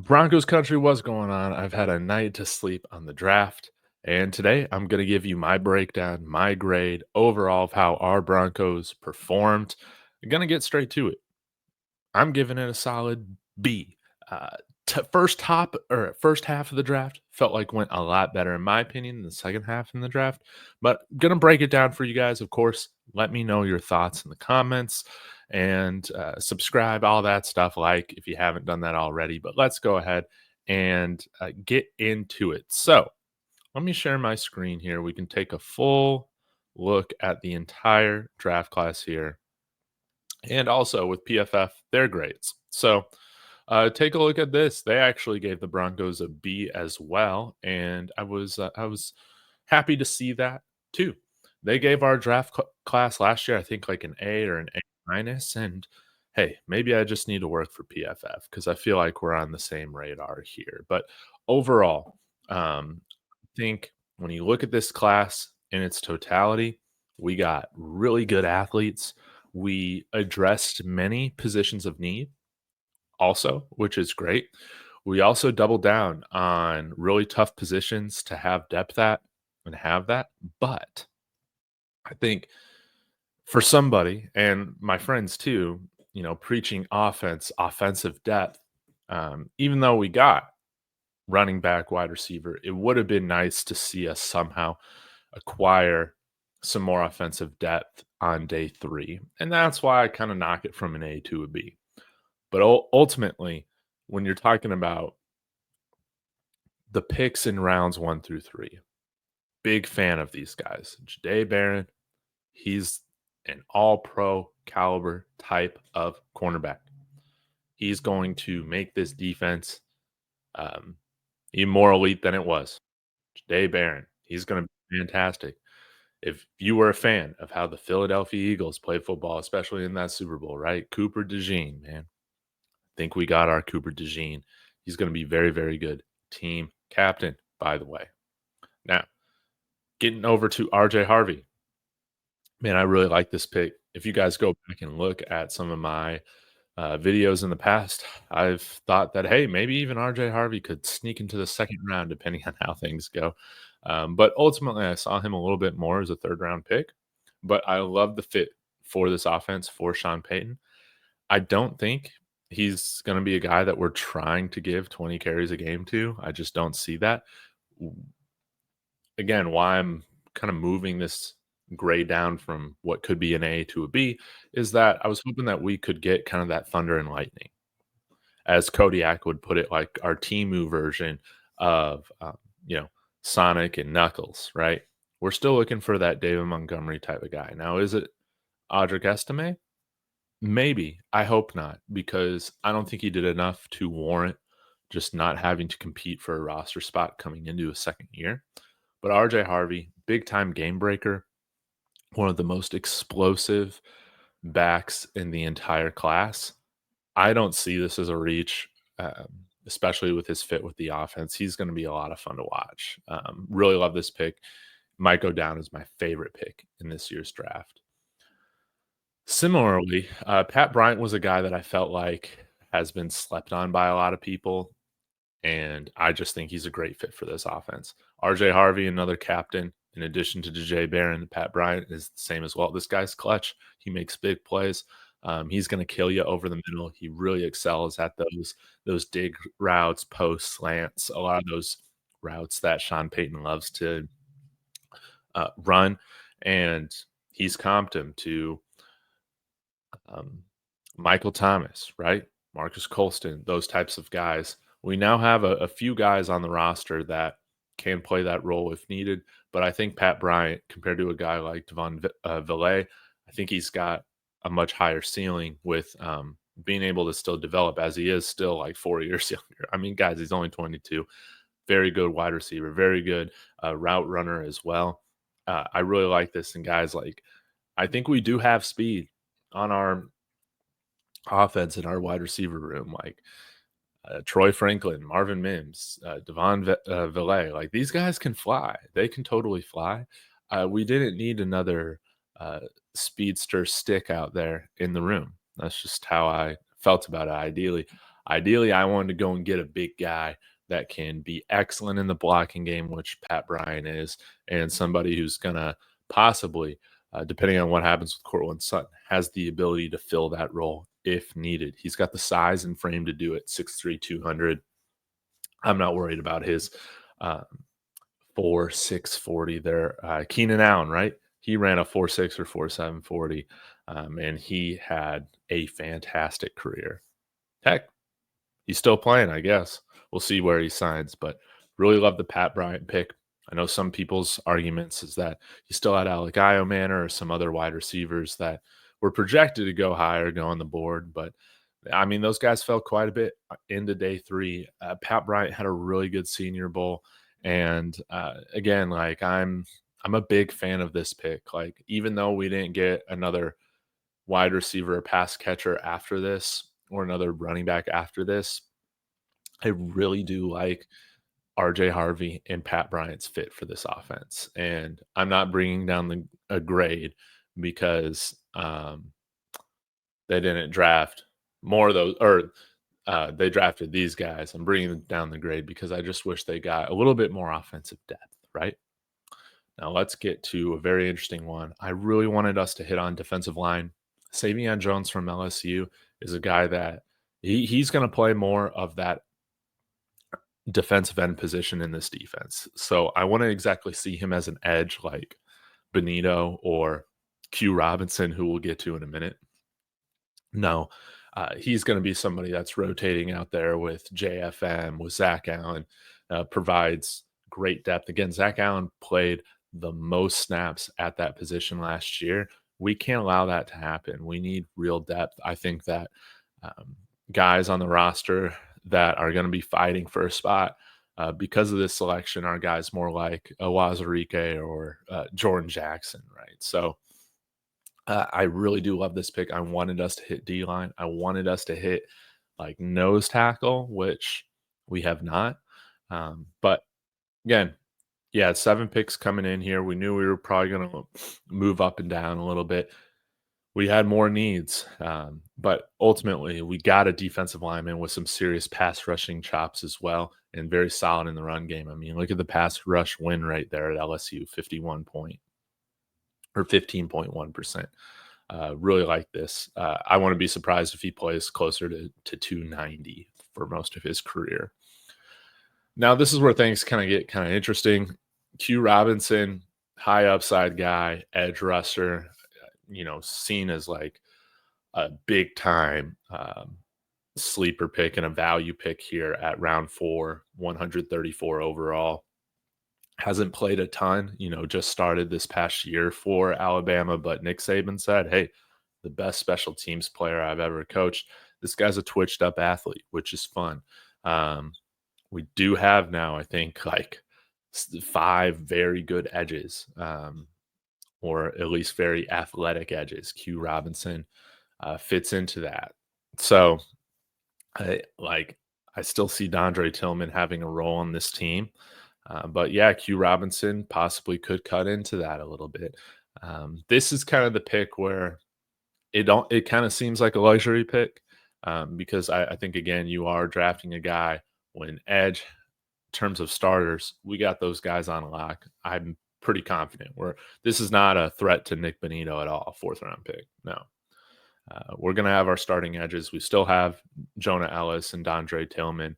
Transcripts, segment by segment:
Broncos country, what's going on? I've had a night to sleep on the draft, and today I'm going to give you my breakdown, my grade overall of how our Broncos performed. I'm going to get straight to it. I'm giving it a solid B. Uh, first half of the draft felt like went a lot better in my opinion than the second half in the draft. But gonna break it down for you guys. Of course, let me know your thoughts in the comments and subscribe, all that stuff. Like if you haven't done that already. But let's go ahead and get into it. So let me share my screen here. We can take a full look at the entire draft class here and also with PFF, their grades. So take a look at this. They actually gave the Broncos a B as well, and I was happy to see that too. They gave our class last year, I think, like an A or an A minus, and hey, maybe I just need to work for PFF because I feel like we're on the same radar here. But overall, I think when you look at this class in its totality, we got really good athletes. We addressed many positions of need also, which is great. We also doubled down on really tough positions to have depth at and have that. But I think for somebody and my friends too, preaching offensive depth, even though we got running back, wide receiver, it would have been nice to see us somehow acquire some more offensive depth on day three. And that's why I kind of knock it from an A to a B. But ultimately, when you're talking about the picks in rounds 1 through 3, big fan of these guys. Jahdae Barron, he's an all-pro caliber type of cornerback. He's going to make this defense um, even more elite than it was. Jahdae Barron, he's going to be fantastic. If you were a fan of how the Philadelphia Eagles played football, especially in that Super Bowl, right? Cooper DeJean, man, think we got our Cooper DeJean. He's going to be very, very good. Team captain, by the way. Now, getting over to RJ Harvey. Man, I really like this pick. If you guys go back and look at some of my videos in the past, I've thought that, hey, maybe even RJ Harvey could sneak into the second round depending on how things go. But ultimately, I saw him a little bit more as a third round pick. But I love the fit for this offense for Sean Payton. I don't think he's going to be a guy that we're trying to give 20 carries a game to. I just don't see that. Again, why I'm kind of moving this grade down from what could be an A to a B is that I was hoping that we could get kind of that thunder and lightning, as Kodiak would put it, like our Timu version of, Sonic and Knuckles, right? We're still looking for that David Montgomery type of guy. Now, is it Audric Estime? Maybe. I hope not, because I don't think he did enough to warrant just not having to compete for a roster spot coming into a second year. But RJ Harvey, big time game breaker, one of the most explosive backs in the entire class. I don't see this as a reach, especially with his fit with the offense. He's going to be a lot of fun to watch. Really love this pick. Might go down as my favorite pick in this year's draft. Similarly, Pat Bryant was a guy that I felt like has been slept on by a lot of people, and I just think he's a great fit for this offense. RJ Harvey, another captain, in addition to Jahdae Barron, Pat Bryant is the same as well. This guy's clutch. He makes big plays. He's going to kill you over the middle. He really excels at those dig routes, post slants, a lot of those routes that Sean Payton loves to run, and he's comped him to Michael Thomas, right? Marcus Colston, those types of guys. We now have a few guys on the roster that can play that role if needed. But I think Pat Bryant, compared to a guy like Devon Villay, I think he's got a much higher ceiling with being able to still develop, as he is still like 4 years younger. I mean, guys, he's only 22. Very good wide receiver, very good route runner as well. I really like this. And guys, like, I think we do have speed on our offense in our wide receiver room, like Troy Franklin, Marvin Mims, Devon Villay. Like, these guys can fly. They can totally fly. We didn't need another speedster stick out there in the room. That's just how I felt about it ideally. Ideally, I wanted to go and get a big guy that can be excellent in the blocking game, which Pat Bryant is, and somebody who's going to possibly, depending on what happens with Cortland Sutton, has the ability to fill that role if needed. He's got the size and frame to do it, 6'3", 200. I'm not worried about his uh, 4.6 40 there. Keenan Allen, right? He ran a 4.6 or 4.7 40, and he had a fantastic career. Heck, he's still playing, I guess. We'll see where he signs, but really love the Pat Bryant pick. I know some people's arguments is that you still had Alec Manor or some other wide receivers that were projected to go higher, go on the board, but I mean, those guys fell quite a bit into day three. Pat Bryant had a really good Senior Bowl, and again, like I'm a big fan of this pick. Like, even though we didn't get another wide receiver or pass catcher after this, or another running back after this, I really do like RJ Harvey and Pat Bryant's fit for this offense. And I'm not bringing down a grade because they didn't draft more of those, or they drafted these guys. I'm bringing down the grade because I just wish they got a little bit more offensive depth, right? Now let's get to a very interesting one. I really wanted us to hit on defensive line. Sai'vion Jones from LSU is a guy that he's going to play more of that defensive end position in this defense. So I want to exactly see him as an edge like Benito or Q Robinson, who we'll get to in a minute. No, he's going to be somebody that's rotating out there with JFM, with Zach Allen, provides great depth. Again, Zach Allen played the most snaps at that position last year. We can't allow that to happen. We need real depth. I think that um, guys on the roster that are going to be fighting for a spot because of this selection are guys more like Wazarike or Jordan Jackson, right? So I really do love this pick. I wanted us to hit D line. I wanted us to hit like nose tackle, which we have not. But again, yeah, 7 picks coming in here. We knew we were probably going to move up and down a little bit. We had more needs, but ultimately we got a defensive lineman with some serious pass rushing chops as well, and very solid in the run game. I mean, look at the pass rush win rate there at LSU, 51 point or 15.1%. Really like this. I want to be surprised if he plays closer to 290 for most of his career. Now, this is where things kind of get kind of interesting. Q Robinson, high upside guy, edge rusher, seen as like a big time sleeper pick and a value pick here at round 4, 134 overall. Hasn't played a ton, just started this past year for Alabama, but Nick Saban said, hey, the best special teams player I've ever coached. This guy's a twitched up athlete, which is fun. We do have now, I think, like 5 very good edges, or at least very athletic edges. Q Robinson fits into that. So I still see Dondre Tillman having a role on this team. But yeah, Q Robinson possibly could cut into that a little bit. This is kind of the pick where it kind of seems like a luxury pick, because I think, again, you are drafting a guy when edge, in terms of starters, we got those guys on lock. I'm pretty confident this is not a threat to Nick Benito at all, 4th round pick. No. We're going to have our starting edges. We still have Jonah Ellis and Dondre Tillman.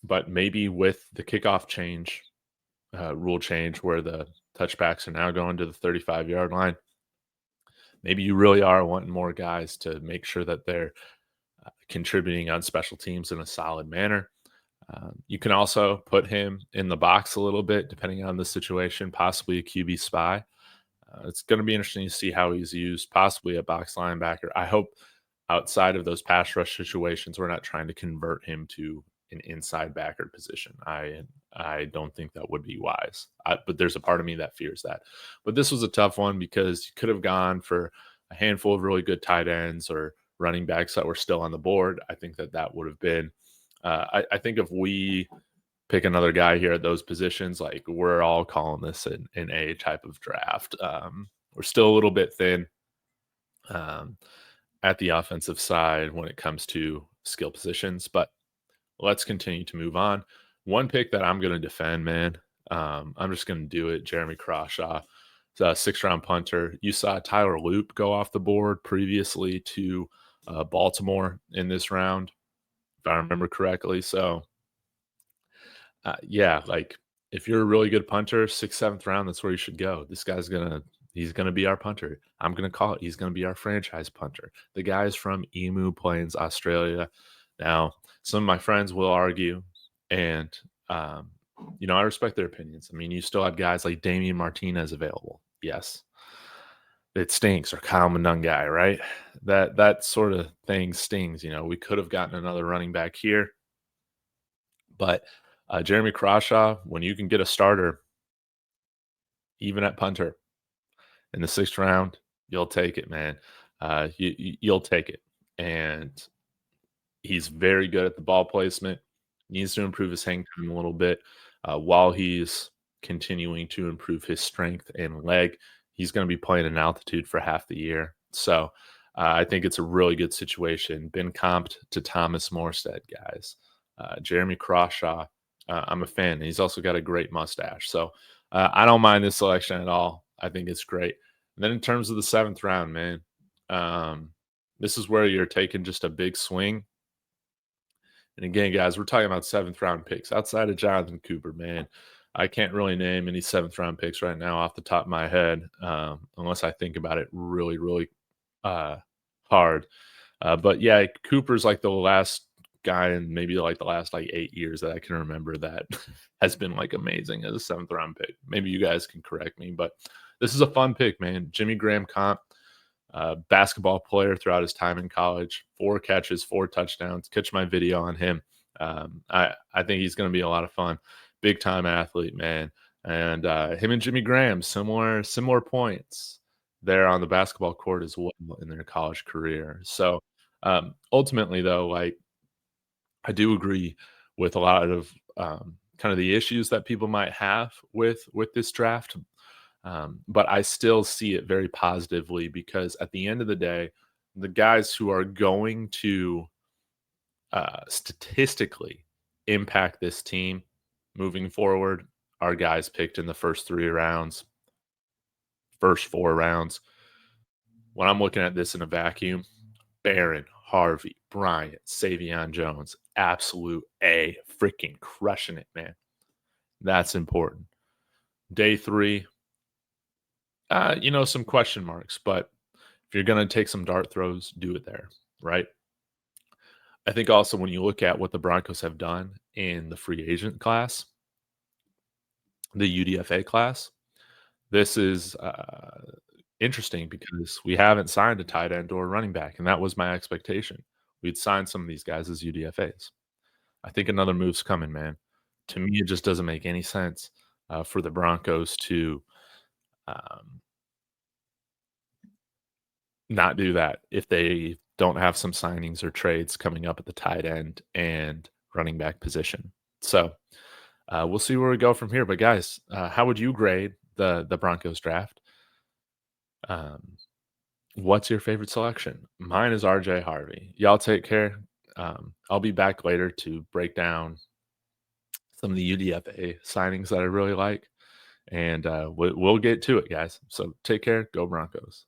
But maybe with the kickoff change, rule change, where the touchbacks are now going to the 35-yard line, maybe you really are wanting more guys to make sure that they're contributing on special teams in a solid manner. You can also put him in the box a little bit, depending on the situation, possibly a QB spy. It's going to be interesting to see how he's used, possibly a box linebacker. I hope outside of those pass rush situations, we're not trying to convert him to an inside backer position. I don't think that would be wise. But there's a part of me that fears that. But this was a tough one because you could have gone for a handful of really good tight ends or running backs that were still on the board. I think that would have been. I think if we pick another guy here at those positions, like, we're all calling this an A type of draft. We're still a little bit thin at the offensive side when it comes to skill positions. But let's continue to move on. One pick that I'm going to defend, man. I'm just going to do it. Jeremy Crawshaw, it's a 6th round punter. You saw Tyler Loop go off the board previously to Baltimore in this round, if I remember correctly. So, yeah, like if you're a really good punter, 6th, 7th round, that's where you should go. This guy's he's gonna be our punter. I'm gonna call it. He's gonna be our franchise punter. The guy's from Emu Plains, Australia. Now, some of my friends will argue, and um, I respect their opinions. I mean, you still have guys like Damian Martinez available. Yes, it stinks, or Kyle Monungai, right? That sort of thing stings. We could have gotten another running back here, but Jeremy Crawshaw, when you can get a starter, even at punter in the 6th round, you'll take it, man. You'll take it, and he's very good at the ball placement. Needs to improve his hang time a little bit while he's continuing to improve his strength and leg. He's going to be playing in altitude for half the year, so I think it's a really good situation. Been comped to Thomas Morstead, guys. Jeremy Crawshaw, I'm a fan. He's also got a great mustache, so I don't mind this selection at all. I think it's great. And then in terms of the 7th round, man, um, this is where you're taking just a big swing. And again, guys, we're talking about 7th round picks outside of Jonathan Cooper, man. I can't really name any 7th round picks right now off the top of my head, unless I think about it really, really uh, hard. But yeah, Cooper's like the last guy in maybe like the last like 8 years that I can remember that has been like amazing as a 7th round pick. Maybe you guys can correct me, but this is a fun pick, man. Jimmy Graham comp, basketball player throughout his time in college, 4 catches, 4 touchdowns. Catch my video on him. I think he's going to be a lot of fun. Big time athlete, man. And him and Jimmy Graham, similar points there on the basketball court as well in their college career. So ultimately, though, like I do agree with a lot of kind of the issues that people might have with this draft, but I still see it very positively because at the end of the day, the guys who are going to statistically impact this team moving forward are guys picked in the first 3 rounds, first 4 rounds. When I'm looking at this in a vacuum, Barron, Harvey, Bryant, Sai'vion Jones, absolute A, freaking crushing it, man. That's important. Day 3, some question marks, but if you're going to take some dart throws, do it there, right? I think also when you look at what the Broncos have done in the free agent class, the UDFA class, this is interesting because we haven't signed a tight end or a running back, and that was my expectation. We'd sign some of these guys as UDFAs. I think another move's coming, man. To me, it just doesn't make any sense for the Broncos to um, not do that if they don't have some signings or trades coming up at the tight end and running back position. So we'll see where we go from here. But guys, how would you grade the Broncos draft? Um, what's your favorite selection? Mine is RJ Harvey. Y'all take care. I'll be back later to break down some of the UDFA signings that I really like, and we'll get to it, guys. So take care. Go Broncos.